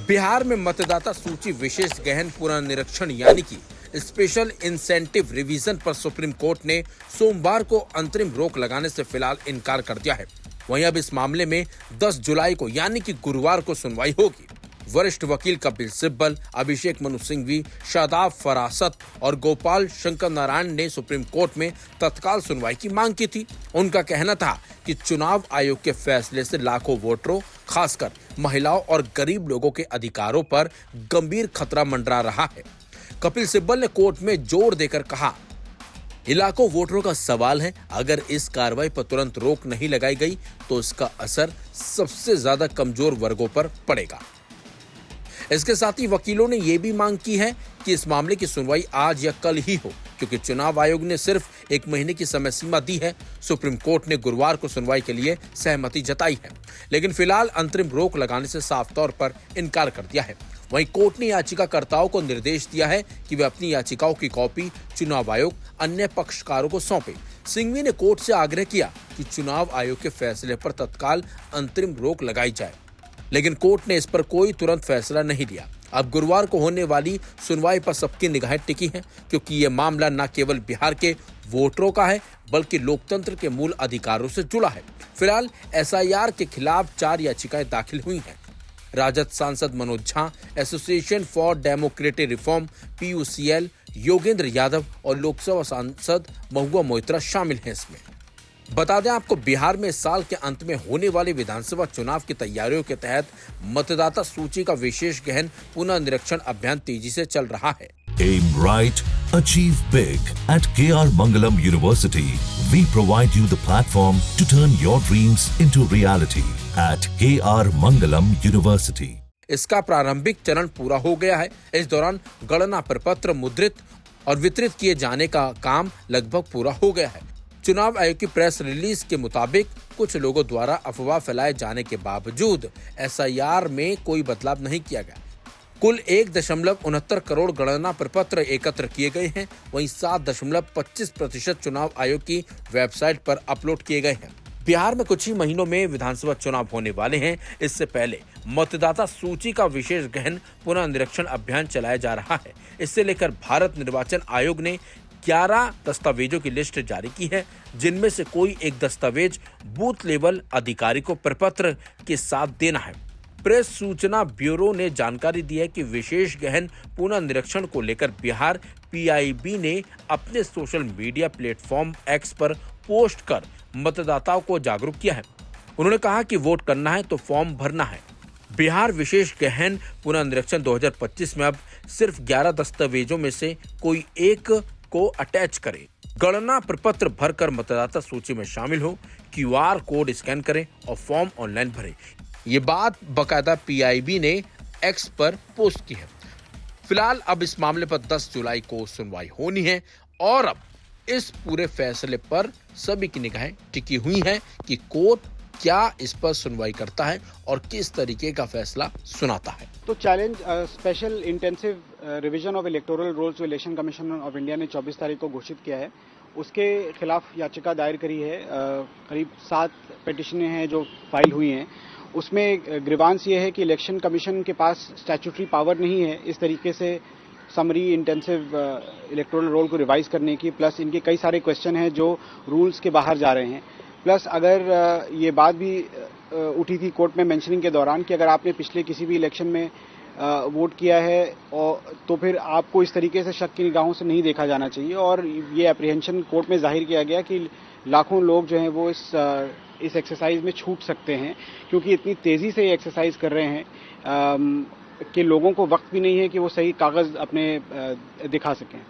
बिहार में मतदाता सूची विशेष गहन पुनर्निरीक्षण यानी कि स्पेशल इंसेंटिव रिवीजन पर सुप्रीम कोर्ट ने सोमवार को अंतरिम रोक लगाने से फिलहाल इनकार कर दिया है। वहीं अब इस मामले में 10 जुलाई को यानी कि गुरुवार को सुनवाई होगी। वरिष्ठ वकील कपिल सिब्बल, अभिषेक मनु सिंघवी, शादाब फरासत और गोपाल शंकर नारायण ने सुप्रीम कोर्ट में तत्काल सुनवाई की मांग की थी। उनका कहना था कि चुनाव आयोग के फैसले से लाखों वोटरों, खासकर महिलाओं और गरीब लोगों के अधिकारों पर गंभीर खतरा मंडरा रहा है। कपिल सिब्बल ने कोर्ट में जोर देकर कहा, इलाकों वोटरों का सवाल है। अगर इस कार्रवाई पर तुरंत रोक नहीं लगाई गई तो इसका असर सबसे ज्यादा कमजोर वर्गों पर पड़ेगा। इसके साथ ही वकीलों ने यह भी मांग की है कि इस मामले की सुनवाई आज या कल ही हो, क्योंकि चुनाव आयोग ने सिर्फ 1 महीने की समय सीमा दी है। सुप्रीम कोर्ट ने गुरुवार को सुनवाई के लिए सहमति जताई है, लेकिन फिलहाल अंतरिम रोक लगाने से साफ तौर पर इनकार कर दिया है। वहीं कोर्ट ने याचिकाकर्ताओं को निर्देश दिया है कि वे अपनी याचिकाओं की कॉपी चुनाव आयोग अन्य पक्षकारों को सौंपे। सिंघवी ने कोर्ट से आग्रह किया कि चुनाव आयोग के फैसले पर तत्काल अंतरिम रोक लगाई जाए, लेकिन कोर्ट ने इस पर कोई तुरंत फैसला नहीं लिया। अब गुरुवार को होने वाली सुनवाई पर सबकी निगाहें टिकी हैं, क्योंकि ये मामला न केवल बिहार के वोटरों का है बल्कि लोकतंत्र के मूल अधिकारों से जुड़ा है। फिलहाल एसआईआर के खिलाफ 4 याचिकाएं दाखिल हुई हैं। राजद सांसद Manoj Jha, association for democratic reform PUCL, Yogendra Yadav और लोकसभा सांसद महुआ मोइत्रा शामिल हैं इसमें। बता दें आपको, बिहार में इस साल के अंत में होने वाले विधानसभा चुनाव की तैयारियों के तहत मतदाता सूची का विशेष गहन पुनर्निरीक्षण अभियान तेजी से चल रहा है। Aim right, achieve big. At KR Mangalam University, we provide you the platform to turn your dreams into reality. At KR Mangalam University. इसका प्रारंभिक चरण पूरा हो गया है। इस दौरान गणना प्रपत्र मुद्रित और वितरित किए जाने का काम लगभग पूरा हो गया है। चुनाव आयोग की प्रेस रिलीज के मुताबिक कुछ लोगों द्वारा अफवाह फैलाए जाने के बावजूद SIR में कोई बदलाव नहीं किया गया। कुल 1.69 करोड़ गणना प्रपत्र एकत्र किए गए हैं। वहीं 7.25% चुनाव आयोग की वेबसाइट पर अपलोड किए गए हैं। बिहार में कुछ ही महीनों में विधानसभा चुनाव होने वाले हैं। इससे पहले मतदाता सूची का विशेष गहन पुनर्निरीक्षण अभियान चलाया जा रहा है। इससे लेकर भारत निर्वाचन आयोग ने 11 दस्तावेजों की लिस्ट जारी की है, जिनमें से कोई एक दस्तावेज बूथ लेवल अधिकारी को प्रपत्र के साथ देना है। प्रेस सूचना ब्यूरो ने जानकारी दी है कि विशेष गहन पुनर्निरीक्षण को लेकर बिहार PIB ने अपने सोशल मीडिया प्लेटफॉर्म X पर पोस्ट कर मतदाताओं को जागरूक किया है। उन्होंने कहा कि वोट करना है तो फॉर्म भरना है। बिहार विशेष गहन पुनर्निरीक्षण 2025 में अब सिर्फ 11 दस्तावेजों में से कोई एक को अटैच करे। गणना प्रपत्र भरकर मतदाता सूची में शामिल हो, QR कोड स्कैन करें और फॉर्म ऑनलाइन भरें। ये बात बकायदा PIB ने X पर पोस्ट की है। फिलहाल अब इस मामले पर 10 जुलाई को सुनवाई होनी है और अब इस पूरे फैसले पर सभी की निगाहें टिकी हुई हैं कि कोर्ट क्या इस पर सुनवाई करता है और किस तरीके का फैसला सुनाता है। तो challenge special intensive revision of electoral rolls election commission of India ने 24 तारीख को घोषित किया है। उसके खिलाफ याचिका दायर करी है। करीब 7 पिटिशनें हैं जो फाइल हुई हैं। उसमें ग्रीवांस ये है कि इलेक्शन कमीशन के पास स्टैट्यूटरी पावर नहीं है इस तरीके से समरी इंटेंसिव इलेक्टोरल रोल को रिवाइज करने की। प्लस इनके कई सारे क्वेश्चन हैं जो रूल्स के बाहर जा रहे हैं। प्लस अगर ये बात भी उठी थी कोर्ट में मेंशनिंग के दौरान कि अगर आपने पिछले किसी भी इलेक्शन में वोट किया है और तो फिर आपको इस तरीके से शक की निगाहों से नहीं देखा जाना चाहिए। और ये एप्रीहेंशन कोर्ट में जाहिर किया गया कि लाखों लोग जो हैं वो इस एक्सरसाइज में छूट सकते हैं, क्योंकि इतनी तेजी से ये एक्सरसाइज कर रहे हैं कि लोगों को वक्त भी नहीं है कि वो सही कागज अपने दिखा सकें।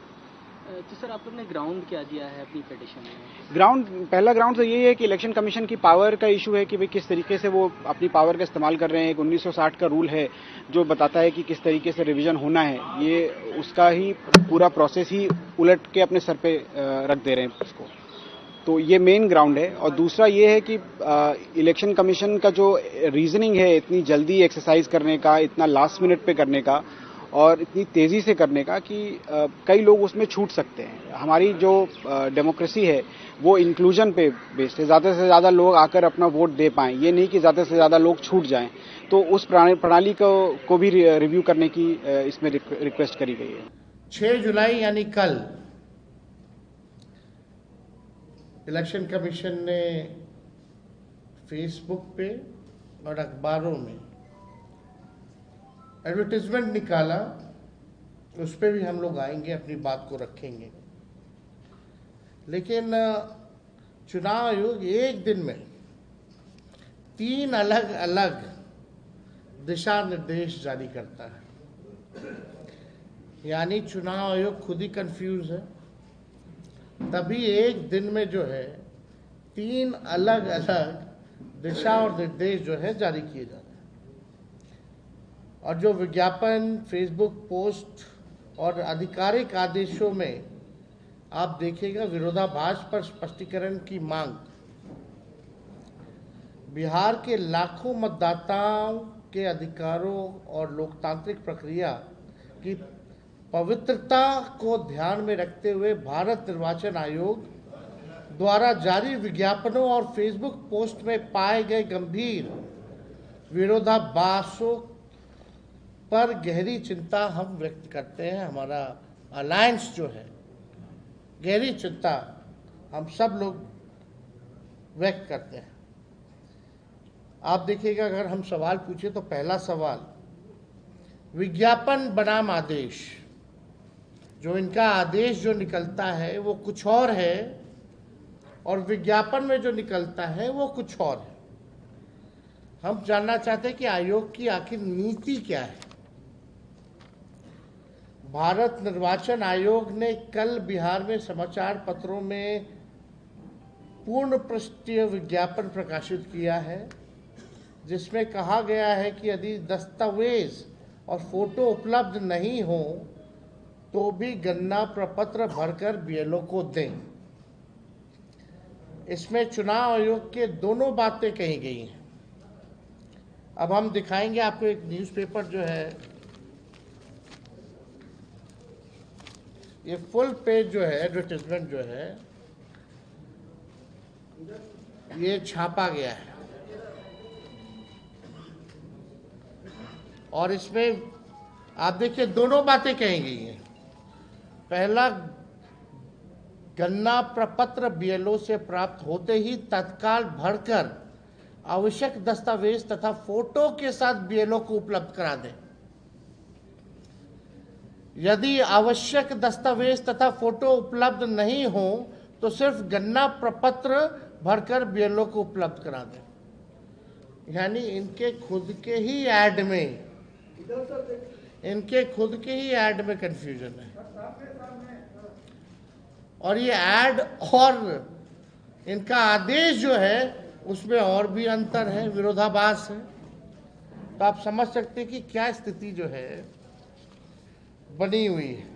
तो सर, आपने ग्राउंड क्या दिया है अपनी पिटीशन में? पहला ग्राउंड तो यही है कि इलेक्शन कमीशन की पावर का इशू है कि भाई किस तरीके से वो अपनी पावर का इस्तेमाल कर रहे हैं। एक 1960 का रूल है जो बताता है कि किस तरीके से रिवीजन होना है। ये उसका ही पूरा प्रोसेस ही उलट के अपने सर पे रख दे रहे हैं उसको। तो ये मेन ग्राउंड है। और दूसरा ये है कि इलेक्शन कमीशन का जो रीजनिंग है इतनी जल्दी एक्सरसाइज करने का, इतना लास्ट मिनट पे करने का, और इतनी तेजी से करने का कि कई लोग उसमें छूट सकते हैं। हमारी जो डेमोक्रेसी है वो इंक्लूजन पे बेस्ड है, ज्यादा से ज्यादा लोग आकर अपना वोट दे पाएं, ये नहीं कि ज्यादा से ज्यादा लोग छूट जाएं। तो उस प्रणाली को भी रिव्यू करने की इसमें रिक्वेस्ट करी गई है। 6 जुलाई यानी कल इलेक्शन कमीशन ने फेसबुक पे और अखबारों में एडवर्टाइजमेंट निकाला, उस पर भी हम लोग आएंगे, अपनी बात को रखेंगे। लेकिन चुनाव आयोग एक दिन में 3 अलग अलग दिशा निर्देश जारी करता है, यानी चुनाव आयोग खुद ही कंफ्यूज है। तभी एक दिन में जो है 3 अलग अलग दिशा और निर्देश जो है जारी किए जा रहे हैं। और जो विज्ञापन, फेसबुक पोस्ट और आधिकारिक आदेशों में आप देखिएगा विरोधाभास पर स्पष्टीकरण की मांग। बिहार के लाखों मतदाताओं के अधिकारों और लोकतांत्रिक प्रक्रिया की पवित्रता को ध्यान में रखते हुए भारत निर्वाचन आयोग द्वारा जारी विज्ञापनों और फेसबुक पोस्ट में पाए गए गंभीर विरोधाभासों पर गहरी चिंता हम व्यक्त करते हैं। हमारा अलायंस जो है, गहरी चिंता हम सब लोग व्यक्त करते हैं। आप देखिएगा, अगर हम सवाल पूछे तो पहला सवाल, विज्ञापन बनाम आदेश, जो इनका आदेश जो निकलता है वो कुछ और है और विज्ञापन में जो निकलता है वो कुछ और है। हम जानना चाहते हैं कि आयोग की आखिर नीति क्या है। भारत निर्वाचन आयोग ने कल बिहार में समाचार पत्रों में पूर्ण पृष्ठीय विज्ञापन प्रकाशित किया है, जिसमें कहा गया है कि यदि दस्तावेज और फोटो उपलब्ध नहीं हो तो भी गणना प्रपत्र भरकर बीएलओ को दें। इसमें चुनाव आयोग के दोनों बातें कही गई हैं। अब हम दिखाएंगे आपको एक न्यूज़पेपर जो है, ये फुल पेज जो है, एडवर्टाइजमेंट जो है, ये छापा गया है और इसमें आप देखिए दोनों बातें कही गई हैं। पहला, गणना प्रपत्र बीएलओ से प्राप्त होते ही तत्काल भरकर आवश्यक दस्तावेज तथा फोटो के साथ बीएलओ को उपलब्ध करा दें। यदि आवश्यक दस्तावेज तथा फोटो उपलब्ध नहीं हो तो सिर्फ गणना प्रपत्र भरकर बीएलओ को उपलब्ध करा दें। यानी इनके खुद के ही ऐड में कंफ्यूजन है और ये ऐड और इनका आदेश जो है उसमें और भी अंतर है, विरोधाभास है। तो आप समझ सकते हैं कि क्या स्थिति जो है बनी हुई है।